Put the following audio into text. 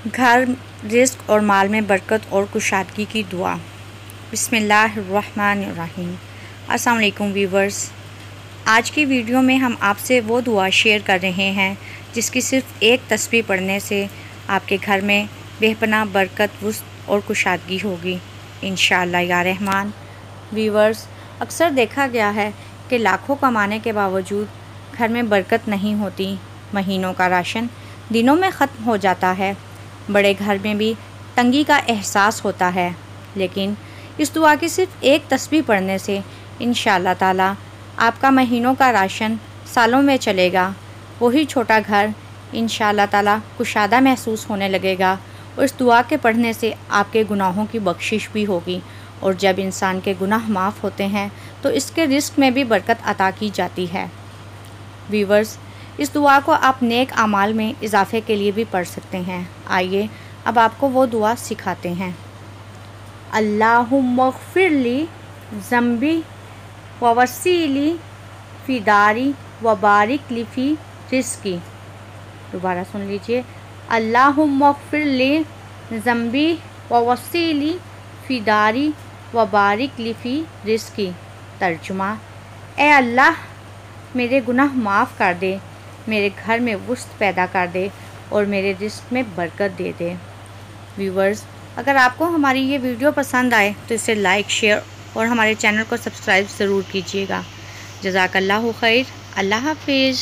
घर, रिज़्क़ और माल में बरकत और कुशादगी की दुआ। बिस्मिल्लाहिर्रहमानिर्रहीम। अस्सलाम वालेकुम व्यूवर्स, आज की वीडियो में हम आपसे वो दुआ शेयर कर रहे हैं जिसकी सिर्फ़ एक तस्बीह पढ़ने से आपके घर में बेपनाह बरकत, वुस्अत और कुशादगी होगी इंशाअल्लाह या रहमान। व्यूवर्स, अक्सर देखा गया है कि लाखों कमाने के बावजूद घर में बरकत नहीं होती। महीनों का राशन दिनों में ख़त्म हो जाता है। बड़े घर में भी तंगी का एहसास होता है, लेकिन इस दुआ की सिर्फ़ एक तस्बीह पढ़ने से इंशाअल्लाह ताला आपका महीनों का राशन सालों में चलेगा। वही छोटा घर इंशाअल्लाह ताला कुशादा महसूस होने लगेगा और इस दुआ के पढ़ने से आपके गुनाहों की बख्शिश भी होगी। और जब इंसान के गुनाह माफ़ होते हैं तो इसके रिज़्क़ में भी बरकत अता की जाती है। व्यूवर्स, इस दुआ को आप नेक अमाल में इजाफ़े के लिए भी पढ़ सकते हैं। आइए अब आपको वो दुआ सिखाते हैं। अल्लाहुम्मग़फ़िरली ज़म्बी व वसीली फ़ी दारी व बारिक ली फ़ी रिज़्क़ी। दोबारा सुन लीजिए। अल्लाहुम्मग़फ़िरली ज़म्बी व वसीली फ़ी दारी व बारिक ली फ़ी रिज़्क़ी। तर्जुमा: ए अल्लाह, मेरे गुनाह माफ़ कर दे, मेरे घर में वुस्अत पैदा कर दे और मेरे रिज़्क़ में बरकत दे दे। व्यूवर्स, अगर आपको हमारी ये वीडियो पसंद आए तो इसे लाइक, शेयर और हमारे चैनल को सब्सक्राइब ज़रूर कीजिएगा। जज़ाकल्लाहु खैर। अल्लाह हाफ़िज़।